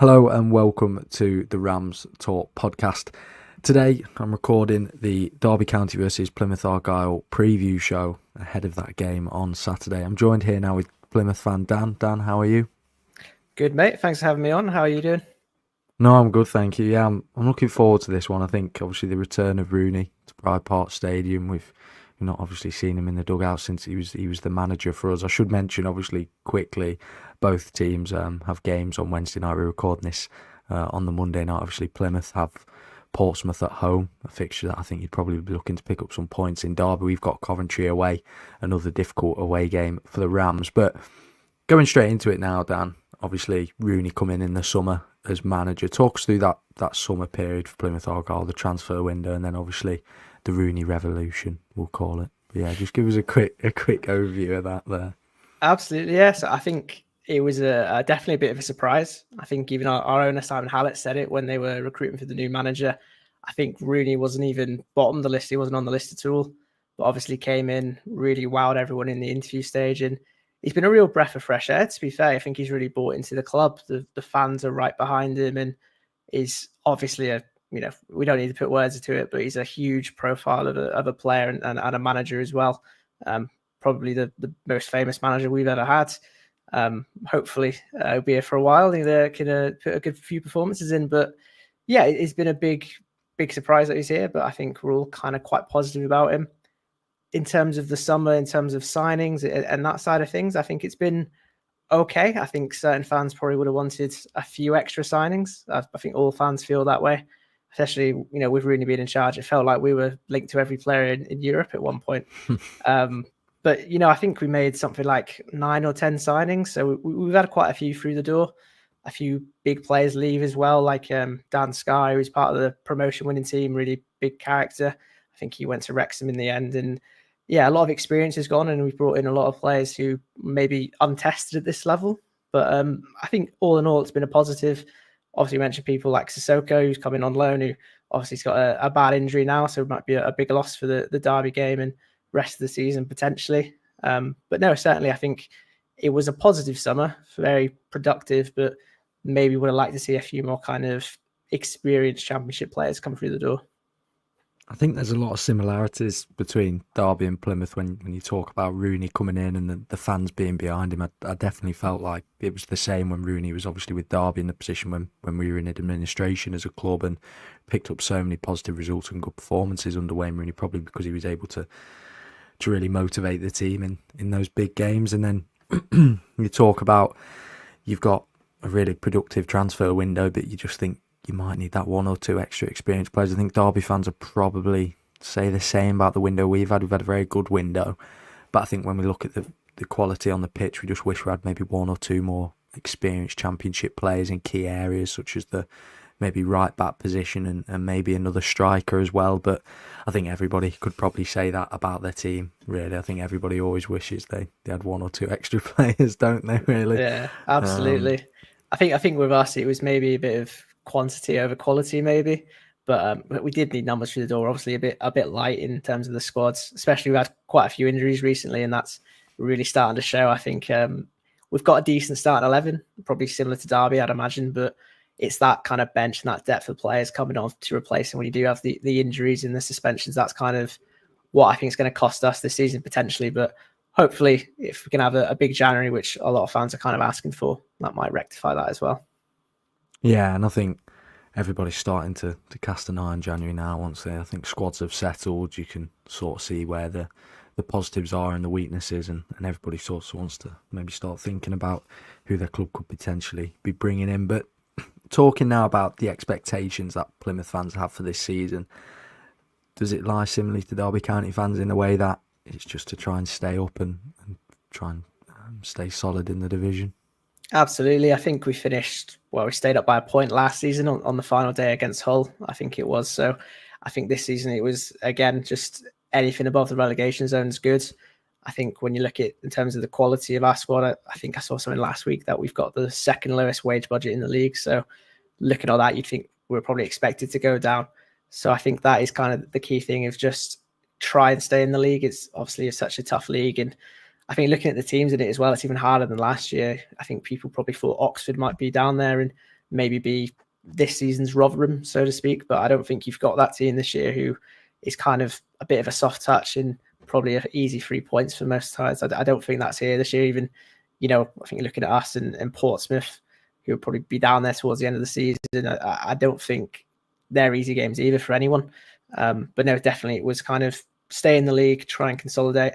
Hello and welcome to the Rams Talk podcast. Today I'm recording the Derby County versus Plymouth Argyle preview show ahead of that game on Saturday. I'm joined here now with Plymouth fan Dan. Dan, how are you? Good, mate. Thanks for having me on. How are you doing? No, I'm good, thank you. Yeah, I'm looking forward to this one. I think obviously the return of Rooney to Pride Park Stadium. We've not obviously seen him in the dugout since he was the manager for us. I should mention obviously quickly, both teams have games on Wednesday night. We're recording this on the Monday night. Obviously Plymouth have Portsmouth at home, a fixture that I think you'd probably be looking to pick up some points in. Derby, we've got Coventry away, another difficult away game for the Rams. But going straight into it now, Dan, obviously Rooney coming in the summer as manager. Talk us through that summer period for Plymouth Argyle, the transfer window, and then obviously the Rooney revolution, we'll call it. But yeah, just give us a quick overview of that there. Absolutely, yes. I think it was definitely a bit of a surprise. I think even our owner, Simon Hallett, said it when they were recruiting for the new manager. I think Rooney wasn't even bottom of the list. He wasn't on the list at all. But obviously came in, really wowed everyone in the interview stage. And he's been a real breath of fresh air, to be fair. I think he's really bought into the club. The fans are right behind him and is obviously we don't need to put words to it, but he's a huge profile of a player and a manager as well. Probably the most famous manager we've ever had. Hopefully he'll be here for a while. He can put a good few performances in. But yeah, it's been a big surprise that he's here. But I think we're all kind of quite positive about him. In terms of the summer, in terms of signings and that side of things, I think it's been okay. I think certain fans probably would have wanted a few extra signings. I think all fans feel that way, especially, with Rooney being in charge. It felt like we were linked to every player in Europe at one point. But, I think we made something like 9 or 10 signings. So we've had quite a few through the door. A few big players leave as well, like Dan Sky, who's part of the promotion winning team, really big character. I think he went to Wrexham in the end. And yeah, a lot of experience has gone, and we've brought in a lot of players who may be untested at this level. But I think all in all, it's been a positive. Obviously, you mentioned people like Sissoko, who's coming on loan, who obviously has got a bad injury now, so it might be a big loss for the Derby game and rest of the season potentially. But no, certainly I think it was a positive summer, very productive, but maybe would have liked to see a few more kind of experienced championship players come through the door. I think there's a lot of similarities between Derby and Plymouth when you talk about Rooney coming in and the fans being behind him. I definitely felt like it was the same when Rooney was obviously with Derby in the position when we were in administration as a club and picked up so many positive results and good performances under Wayne Rooney, probably because he was able to really motivate the team in those big games. And then you talk about you've got a really productive transfer window, but you just think you might need that one or two extra experienced players. I think Derby fans are probably say the same about the window we've had. We've had a very good window, but I think when we look at the quality on the pitch, we just wish we had maybe one or two more experienced championship players in key areas, such as the maybe right back position and maybe another striker as well. But I think everybody could probably say that about their team, really. I think everybody always wishes they had one or two extra players, don't they, really? Yeah, absolutely. I think with us, it was maybe a bit of quantity over quality, maybe. But we did need numbers through the door. Obviously, a bit light in terms of the squads. Especially, we had quite a few injuries recently, and that's really starting to show. I think we've got a decent starting 11, probably similar to Derby, I'd imagine. But it's that kind of bench and that depth of players coming on to replace them when you do have the injuries and the suspensions. That's kind of what I think is going to cost us this season potentially. But hopefully, if we can have a big January, which a lot of fans are kind of asking for, that might rectify that as well. Yeah, and I think everybody's starting to cast an eye on January now. Once I think squads have settled, you can sort of see where the positives are and the weaknesses, and everybody sort of wants to maybe start thinking about who their club could potentially be bringing in. But talking now about the expectations that Plymouth fans have for this season, does it lie similarly to Derby County fans in a way that it's just to try and stay up and try and stay solid in the division? Absolutely. I think we stayed up by a point last season on the final day against Hull, I think it was. So I think this season it was, again, just anything above the relegation zone is good. I think when you look at in terms of the quality of our squad, I think I saw something last week that we've got the second lowest wage budget in the league. So looking at all that, you'd think we're probably expected to go down. So I think that is kind of the key thing of just try and stay in the league. It's obviously such a tough league, and I think looking at the teams in it as well, it's even harder than last year. I think people probably thought Oxford might be down there, and maybe be this season's Rotherham, so to speak. But I don't think you've got that team this year who is kind of a bit of a soft touch and probably an easy 3 points for most sides. I don't think that's here this year. Even, I think you're looking at us and Portsmouth, who will probably be down there towards the end of the season. I don't think they're easy games either for anyone. But no, definitely it was kind of stay in the league, try and consolidate.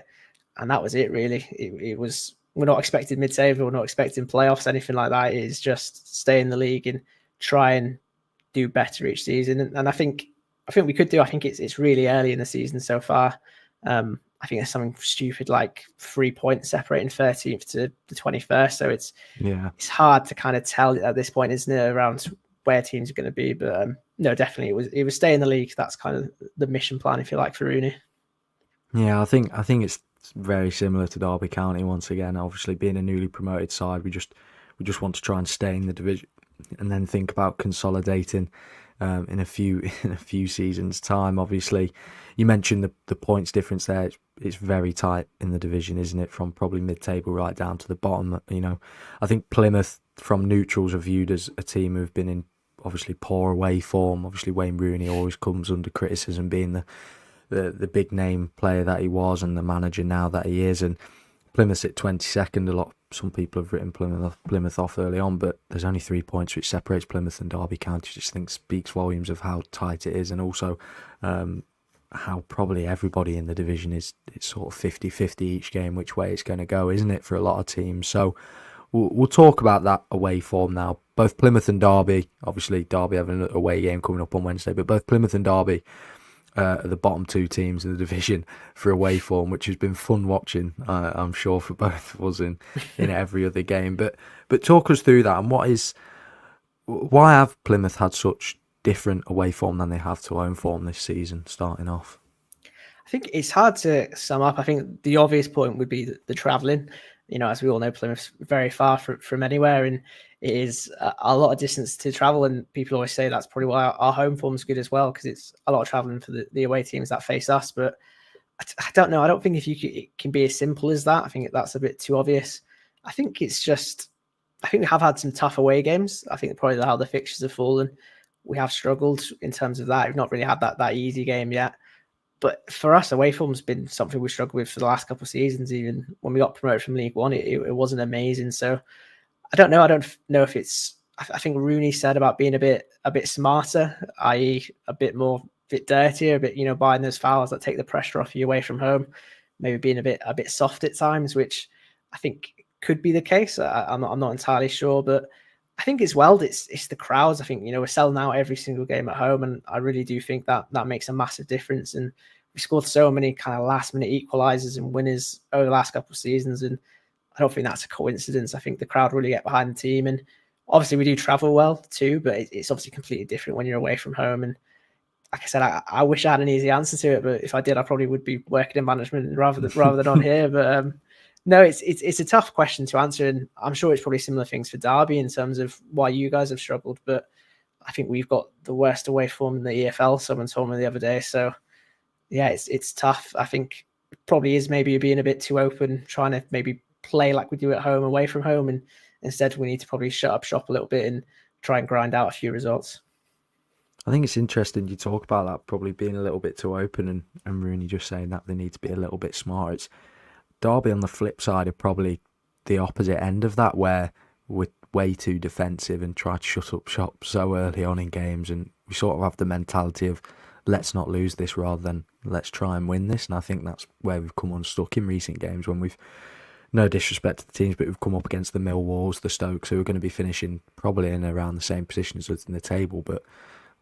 And that was it, really. It was, we're not expecting mid-table, we're not expecting playoffs, anything like that. It is just stay in the league and try and do better each season. And I think we could do. I think it's really early in the season so far. I think there's something stupid like 3 points separating 13th to the 21st. So it's hard to kind of tell at this point, isn't it, around where teams are going to be. But no, definitely it was stay in the league. That's kind of the mission plan, if you like, for Rooney. Yeah, I think it's very similar to Derby County once again. Obviously, being a newly promoted side, we just want to try and stay in the division, and then think about consolidating in a few seasons' time. Obviously, you mentioned the points difference there. It's very tight in the division, isn't it? From probably mid-table right down to the bottom. I think Plymouth from neutrals are viewed as a team who've been in obviously poor away form. Obviously, Wayne Rooney always comes under criticism being the big name player that he was and the manager now that he is. And Plymouth's at 22nd. Some people have written Plymouth off early on, but there's only 3 points which separates Plymouth and Derby County. I just think speaks volumes of how tight it is, and also how probably everybody in the division it's sort of 50-50 each game which way it's going to go, isn't it, for a lot of teams. So we'll talk about that away form now. Both Plymouth and Derby, obviously Derby having an away game coming up on Wednesday, but both Plymouth and Derby are the bottom two teams in the division for away form, which has been fun watching, I'm sure, for both of us in every other game. But talk us through that, and why have Plymouth had such different away form than they have to home form this season, starting off? I think it's hard to sum up. I think the obvious point would be the travelling. As we all know, Plymouth's very far from anywhere, and it is a lot of distance to travel. And people always say that's probably why our home form's good as well, because it's a lot of travelling for the away teams that face us. But I don't know. I don't think it can be as simple as that. I think that's a bit too obvious. I think it's just, I think we have had some tough away games. I think probably how the fixtures have fallen, we have struggled in terms of that. We've not really had that easy game yet. But for us, away form's been something we struggled with for the last couple of seasons. Even when we got promoted from League One, it wasn't amazing. So I don't know. I don't know if it's. I think Rooney said about being a bit smarter, i.e., a bit dirtier, a bit buying those fouls that take the pressure off you away from home. Maybe being a bit soft at times, which I think could be the case. I'm not entirely sure, but I think as well, it's the crowds. I think, we're selling out every single game at home, and I really do think that makes a massive difference. And we scored so many kind of last minute equalizers and winners over the last couple of seasons, and I don't think that's a coincidence. I think the crowd really get behind the team, and obviously we do travel well too, but it's obviously completely different when you're away from home. And like I said, I wish I had an easy answer to it, but if I did, I probably would be working in management rather than on here. But no, it's a tough question to answer, and I'm sure it's probably similar things for Derby in terms of why you guys have struggled. But I think we've got the worst away form in the EFL. Someone told me the other day. So yeah, it's tough. I think it probably is maybe being a bit too open, trying to maybe play like we do at home, away from home, and instead we need to probably shut up shop a little bit and try and grind out a few results. I think it's interesting you talk about that probably being a little bit too open, and Rooney just saying that they need to be a little bit smart. It's Derby on the flip side are probably the opposite end of that, where we're way too defensive and try to shut up shop so early on in games, and we sort of have the mentality of let's not lose this rather than let's try and win this. And I think that's where we've come unstuck in recent games, when we've, no disrespect to the teams, but we've come up against the Millwalls, the Stokes, who are going to be finishing probably in around the same position as us in the table, but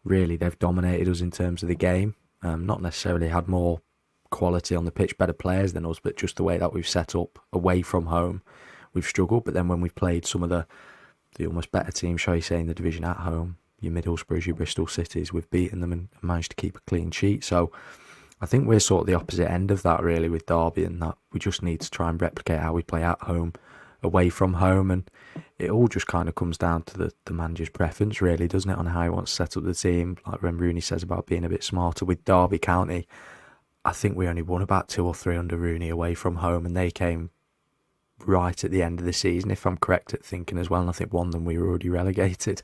really they've dominated us in terms of the game. Not necessarily had more quality on the pitch, better players than us, but just the way that we've set up away from home, we've struggled. But then when we've played some of the almost better teams, shall you say, in the division at home, your Middlesbroughs, your Bristol Cities, we've beaten them and managed to keep a clean sheet. So I think we're sort of the opposite end of that, really, with Derby, and that we just need to try and replicate how we play at home, away from home, and it all just kind of comes down to the manager's preference, really, doesn't it, on how he wants to set up the team. Like when Rooney says about being a bit smarter with Derby County, I think we only won about 2 or 3 under Rooney away from home, and they came right at the end of the season, if I'm correct at thinking as well. And I think one of them we were already relegated,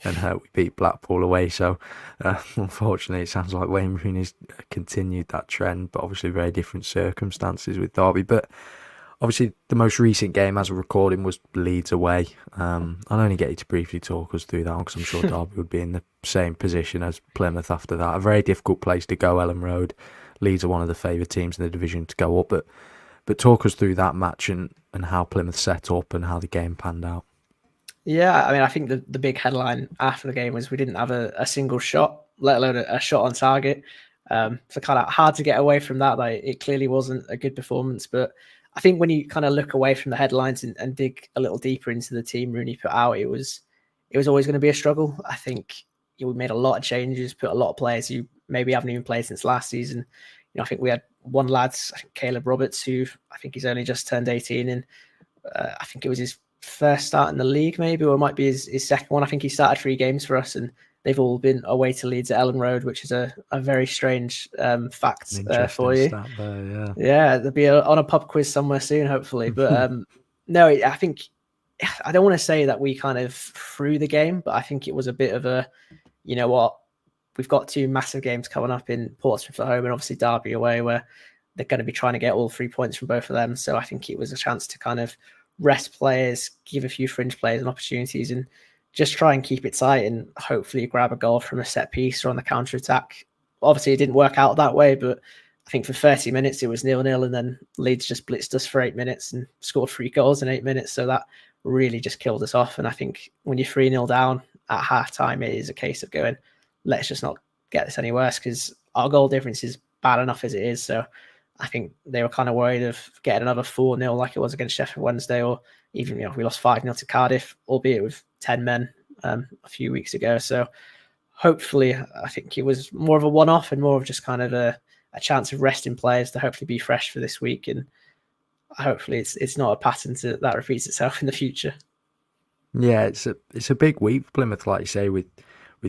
and we beat Blackpool away. So unfortunately, it sounds like Wayne Rooney's continued that trend, but obviously very different circumstances with Derby. But obviously, the most recent game as a recording was Leeds away. I'll only get you to briefly talk us through that because I'm sure Derby would be in the same position as Plymouth after that. A very difficult place to go, Ellen Road. Leeds are one of the favoured teams in the division to go up, but talk us through that match and how Plymouth set up and how the game panned out. Yeah, I mean, I think the big headline after the game was we didn't have a single shot, let alone a shot on target. So kind of hard to get away from that. Like, it clearly wasn't a good performance, but I think when you kind of look away from the headlines and dig a little deeper into the team Rooney put out, it was always going to be a struggle. I think we made a lot of changes, put a lot of players who maybe haven't even played since last season. I think we had one lad, I think Caleb Roberts, who I think he's only just turned 18, and I think it was his first start in the league, maybe, or it might be his second one. I think he started 3 games for us, and they've all been away to Leeds at Ellen Road, which is a very strange fact for you. Stat there, yeah. Yeah, there'll be on a pub quiz somewhere soon, hopefully. But no, I think I don't want to say that we kind of threw the game, but I think it was a bit of a, you know what, we've got 2 massive games coming up in Portsmouth at home and obviously Derby away, where they're going to be trying to get all 3 points from both of them. So I think it was a chance to kind of rest players, give a few fringe players an opportunities, and just try and keep it tight and hopefully grab a goal from a set piece or on the counter attack. Obviously, it didn't work out that way, but I think for 30 minutes it was 0-0, and then Leeds just blitzed us for 8 minutes and scored 3 goals in 8 minutes. So that really just killed us off. And I think when you're 3-0 down at half time, it is a case of going, let's just not get this any worse, because our goal difference is bad enough as it is. So I think they were kind of worried of getting another 4-0 like it was against Sheffield Wednesday, or even, we lost 5-0 to Cardiff, albeit with 10 men a few weeks ago. So hopefully, I think it was more of a one-off and more of just kind of a chance of resting players to hopefully be fresh for this week. And hopefully it's not a pattern that repeats itself in the future. Yeah, it's a big week for Plymouth, like you say, with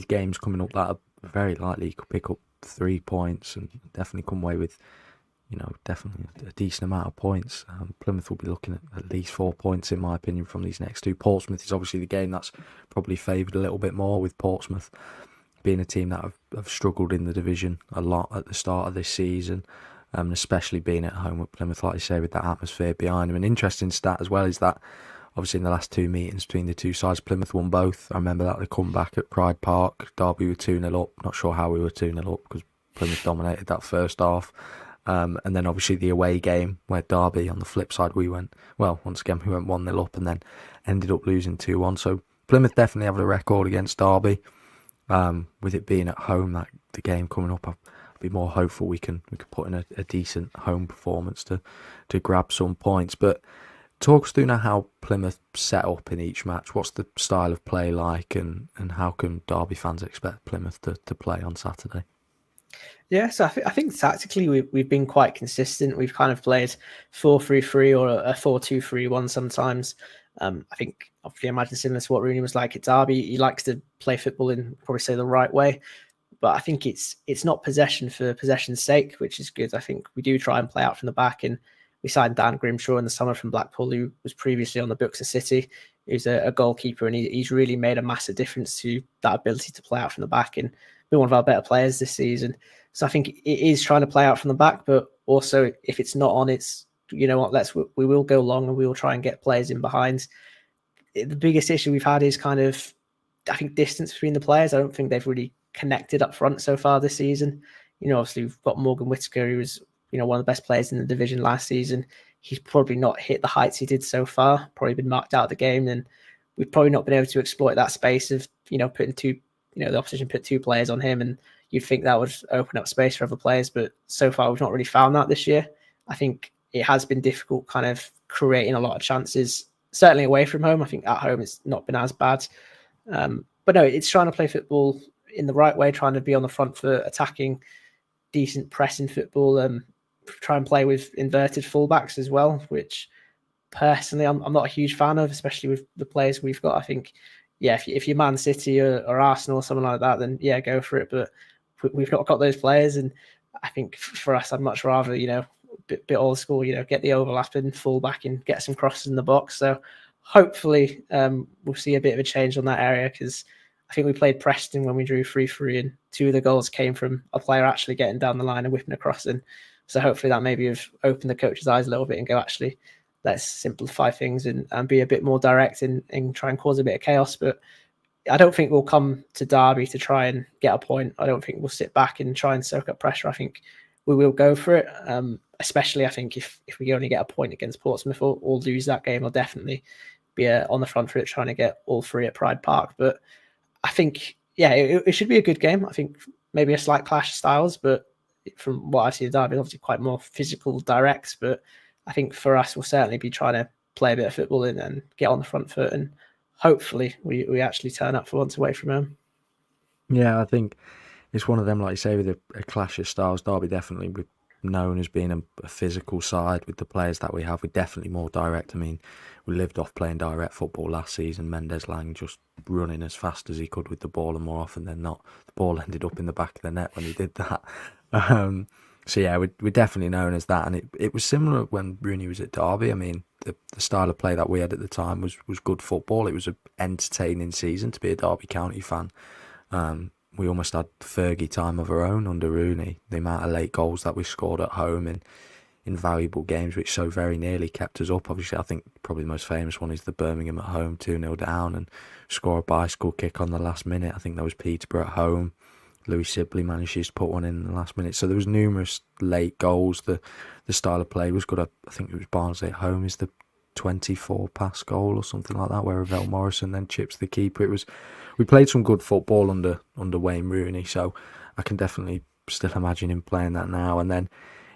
games coming up that are very likely you could pick up 3 points and definitely come away with, definitely a decent amount of points. Plymouth will be looking at least 4 points, in my opinion, from these next 2. Portsmouth is obviously the game that's probably favoured a little bit more, with Portsmouth being a team that have struggled in the division a lot at the start of this season, especially being at home with Plymouth, like you say, with that atmosphere behind them. An interesting stat as well is that obviously in the last 2 meetings between the 2 sides, Plymouth won both. I remember that they come back at Pride Park. Derby were 2-0 up. Not sure how we were 2-0 up because Plymouth dominated that first half. And then obviously the away game where Derby, on the flip side, we went 1-0 up and then ended up losing 2-1. So Plymouth definitely have a record against Derby. With it being at home, that the game coming up, I'll be more hopeful we can put in a decent home performance to grab some points. But talk us through now how Plymouth set up in each match. What's the style of play like, and how can Derby fans expect Plymouth to play on Saturday? Yeah, so I think tactically we've been quite consistent. We've kind of played 4-3-3 or a 4-2-3-1 sometimes. I think, obviously, imagine similar to what Rooney was like at Derby. He likes to play football in, probably say, the right way. But I think it's not possession for possession's sake, which is good. I think we do try and play out from the back, and we signed Dan Grimshaw in the summer from Blackpool, who was previously on the books of City. He's a goalkeeper, and he's really made a massive difference to that ability to play out from the back and be one of our better players this season. So I think it is trying to play out from the back, but also if it's not on, it's, you know what, we will go long and we will try and get players in behind. The biggest issue we've had is kind of, I think, distance between the players. I don't think they've really connected up front so far this season. Obviously we've got Morgan Whittaker, who was, one of the best players in the division last season. He's probably not hit the heights he did so far, probably been marked out of the game, and we've probably not been able to exploit that space of, putting 2, the opposition put 2 players on him, and you'd think that would open up space for other players, but so far we've not really found that this year. I think it has been difficult kind of creating a lot of chances, certainly away from home. I think at home it's not been as bad. But no, it's trying to play football in the right way, trying to be on the front foot, attacking, decent pressing football, try and play with inverted fullbacks as well, which personally I'm not a huge fan of, especially with the players we've got. I think, yeah, if you're Man City or Arsenal or something like that, then yeah, go for it. But we've not got those players, and I think for us, I'd much rather, bit old school, get the overlap and full back and get some crosses in the box. So hopefully we'll see a bit of a change on that area, because I think we played Preston when we drew 3-3, and 2 of the goals came from a player actually getting down the line and whipping across. And so hopefully that maybe have opened the coach's eyes a little bit and go, actually, let's simplify things and be a bit more direct and try and cause a bit of chaos. But I don't think we'll come to Derby to try and get a point. I don't think we'll sit back and try and soak up pressure. I think we will go for it, especially I think if we only get a point against Portsmouth or lose that game, I'll definitely be on the front foot trying to get all 3 at Pride Park. But I think, it should be a good game. I think maybe a slight clash of styles, but from what I see, the Derby is obviously quite more physical, direct. But I think for us, we'll certainly be trying to play a bit of football and get on the front foot, and hopefully we actually turn up for once away from home. Yeah, I think it's one of them, like you say, with a clash of styles. Derby definitely known as being a physical side with the players that we have. We're definitely more direct. I mean, we lived off playing direct football last season. Mendes Lang just running as fast as he could with the ball, and more often than not, the ball ended up in the back of the net when he did that. So yeah, we're definitely known as that. And it was similar when Rooney was at Derby. I mean, the style of play that we had at the time was good football. It was an entertaining season to be a Derby County fan. We almost had Fergie time of our own under Rooney. The amount of late goals that we scored at home in valuable games, which so very nearly kept us up. Obviously, I think probably the most famous one is the Birmingham at home, 2-0 down, and score a bicycle kick on the last minute. I think that was Peterborough at home. Louis Sibley manages to put one in the last minute. So there was numerous late goals. The style of play was good. I think it was Barnsley at home is the 24 pass goal or something like that, where Ravel Morrison then chips the keeper. We played some good football under Wayne Rooney, so I can definitely still imagine him playing that now. And then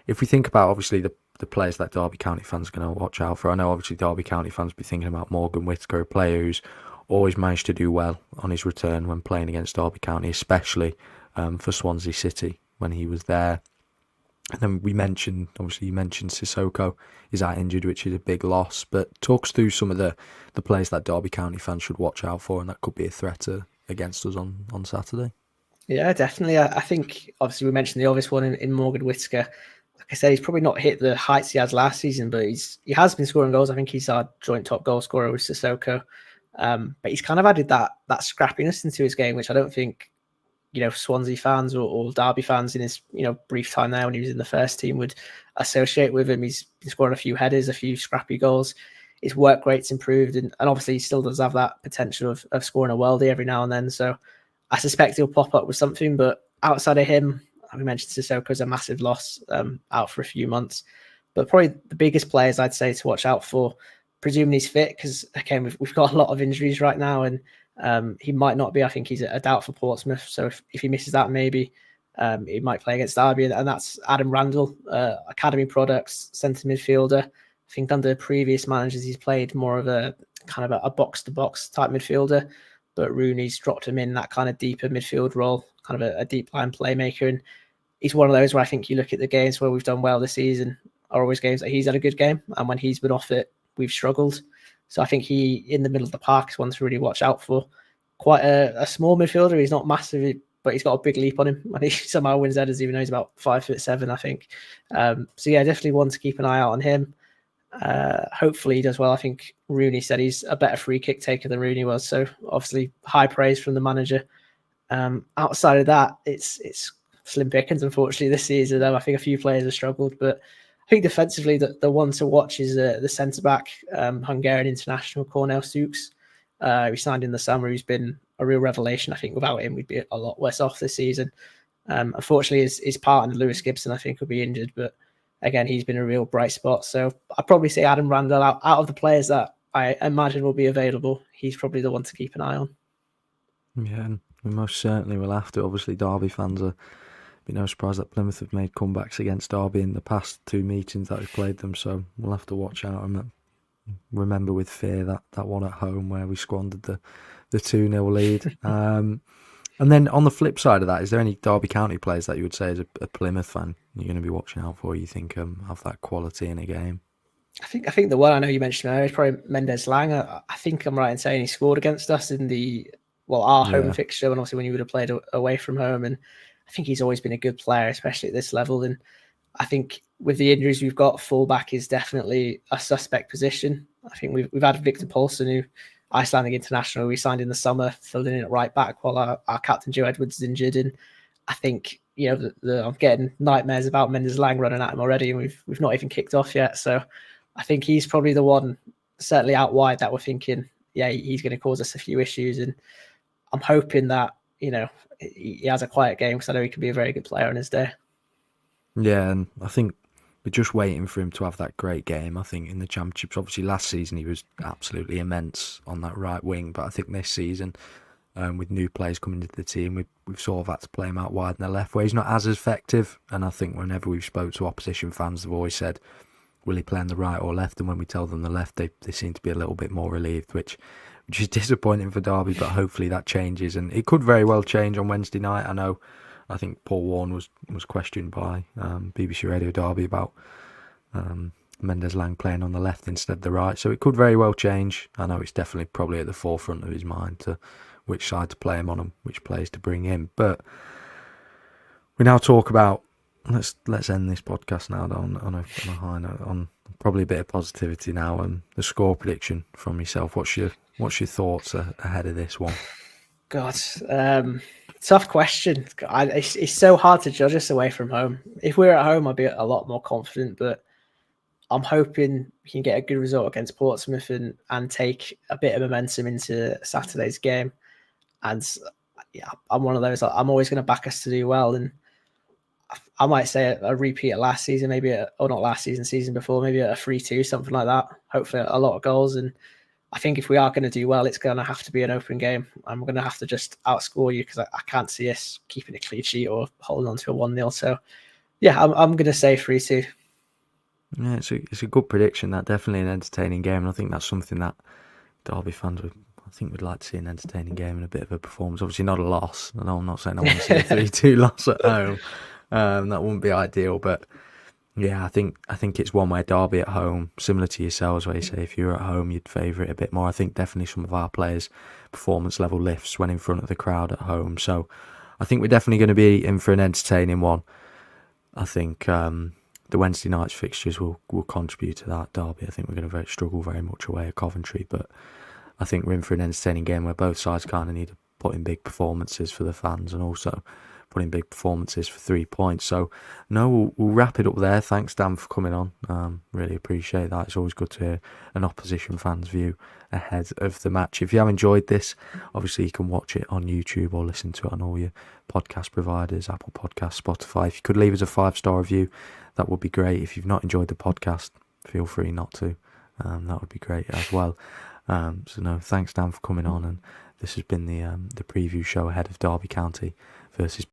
if we think about obviously the players that Derby County fans are going to watch out for, I know obviously Derby County fans be thinking about Morgan Whittaker, a player who's always managed to do well on his return when playing against Derby County, especially for Swansea City when he was there. And then you mentioned Sissoko is out injured, which is a big loss. But talk us through some of the players that Derby County fans should watch out for, and that could be a threat against us on Saturday. Yeah, definitely. I think obviously we mentioned the obvious one in Morgan Whittaker. Like I said, he's probably not hit the heights he has last season, but he has been scoring goals. I think he's our joint top goal scorer with Sissoko. But he's kind of added that scrappiness into his game, which I don't think Swansea fans or Derby fans in his brief time there when he was in the first team would associate with him. He's been scoring a few headers, a few scrappy goals. His work rate's improved, and obviously he still does have that potential of scoring a worldie every now and then. So I suspect he'll pop up with something. But outside of him, we mentioned Sissoko's a massive loss, out for a few months. But probably the biggest players I'd say to watch out for, presuming he's fit, because again we've got a lot of injuries right now, and he might not be. I think he's a doubt for Portsmouth. So if he misses that, maybe he might play against Derby, and that's Adam Randall, academy products, centre midfielder. I think under previous managers he's played more of a kind of a box-to-box type midfielder, but Rooney's dropped him in that kind of deeper midfield role, kind of a deep line playmaker. And he's one of those where I think you look at the games where we've done well this season are always games that he's had a good game, and when he's been off it, we've struggled. So I think he, in the middle of the park, is one to really watch out for. Quite a small midfielder. He's not massive, but he's got a big leap on him. And he somehow wins headers, even though he's about 5'7", I think. So yeah, definitely one to keep an eye out on him. Hopefully he does well. I think Rooney said he's a better free kick taker than Rooney was. So obviously high praise from the manager. Outside of that, it's slim pickings, unfortunately, this season. I think a few players have struggled, but I think defensively, the one to watch is the centre-back, Hungarian international Cornel Sukes. We signed in the summer. He's been a real revelation. I think without him, we'd be a lot worse off this season. Unfortunately, his partner, Lewis Gibson, I think will be injured. But again, he's been a real bright spot. So I'd probably say Adam Randall, out of the players that I imagine will be available, he's probably the one to keep an eye on. Yeah, and we most certainly will have to. Obviously, Derby fans are... Be no surprise that Plymouth have made comebacks against Derby in the past 2 meetings that we've played them, so we'll have to watch out and remember with fear that one at home where we squandered the 2-0 lead. And then on the flip side of that, is there any Derby County players that you would say as a Plymouth fan you're going to be watching out for, you think have that quality in a game? I think the one I know you mentioned earlier is probably Mendes Lang. I think I'm right in saying he scored against us in our home fixture, and obviously when you would have played away from home. And I think he's always been a good player, especially at this level. And I think with the injuries we've got, fullback is definitely a suspect position. I think we've had Victor Paulson, who Icelandic international, we signed in the summer, filling in at right back while our captain Joe Edwards is injured. And I think, I'm getting nightmares about Mendes Lang running at him already, and we've not even kicked off yet. So I think he's probably the one, certainly out wide, that we're thinking, yeah, he's going to cause us a few issues. And I'm hoping that, he has a quiet game, because I know he can be a very good player on his day. Yeah, and I think we're just waiting for him to have that great game. I think in the Championships, obviously last season he was absolutely immense on that right wing, but I think this season, with new players coming into the team, we've sort of had to play him out wide in the left, where he's not as effective. And I think whenever we've spoke to opposition fans, they've always said, will he play on the right or left? And when we tell them the left, they seem to be a little bit more relieved, which is disappointing for Derby, but hopefully that changes. And it could very well change on Wednesday night. I think Paul Warren was questioned by BBC Radio Derby about Mendes Lang playing on the left instead of the right, so it could very well change. I know it's definitely probably at the forefront of his mind to which side to play him on and which players to bring in. But we now talk about, let's end this podcast now on a high note, on probably a bit of positivity now, and the score prediction from yourself. What's your thoughts ahead of this one? God, tough question. It's so hard to judge us away from home. If we were at home, I'd be a lot more confident, but I'm hoping we can get a good result against Portsmouth and take a bit of momentum into Saturday's game. And yeah, I'm one of those, I'm always going to back us to do well. And I might say a repeat of last season, or not last season, season before, maybe a 3-2, something like that. Hopefully a lot of goals. And I think if we are going to do well, it's going to have to be an open game. I'm going to have to just outscore you, because I can't see us keeping a clean sheet or holding on to a 1-0. So yeah, I'm going to say 3-2. Yeah, it's a good prediction. That definitely an entertaining game, and I think that's something that Derby fans would like to see, an entertaining game and a bit of a performance. Obviously not a loss. I know I'm not saying I want to see a 3-2 loss at home. That wouldn't be ideal, but yeah, I think it's one where Derby at home, similar to yourselves, where you say if you're at home you'd favour it a bit more. I think definitely some of our players' performance level lifts when in front of the crowd at home. So I think we're definitely going to be in for an entertaining one. I think the Wednesday night's fixtures will contribute to that. Derby, I think we're going to struggle very much away at Coventry, but I think we're in for an entertaining game where both sides kind of need to put in big performances for the fans and also put in big performances for 3 points. So, no, we'll wrap it up there. Thanks, Dan, for coming on. Really appreciate that. It's always good to hear an opposition fan's view ahead of the match. If you have enjoyed this, obviously you can watch it on YouTube or listen to it on all your podcast providers, Apple Podcasts, Spotify. If you could leave us a 5-star review, that would be great. If you've not enjoyed the podcast, feel free not to. That would be great as well. So no, thanks Dan for coming on, and this has been the preview show ahead of Derby County versus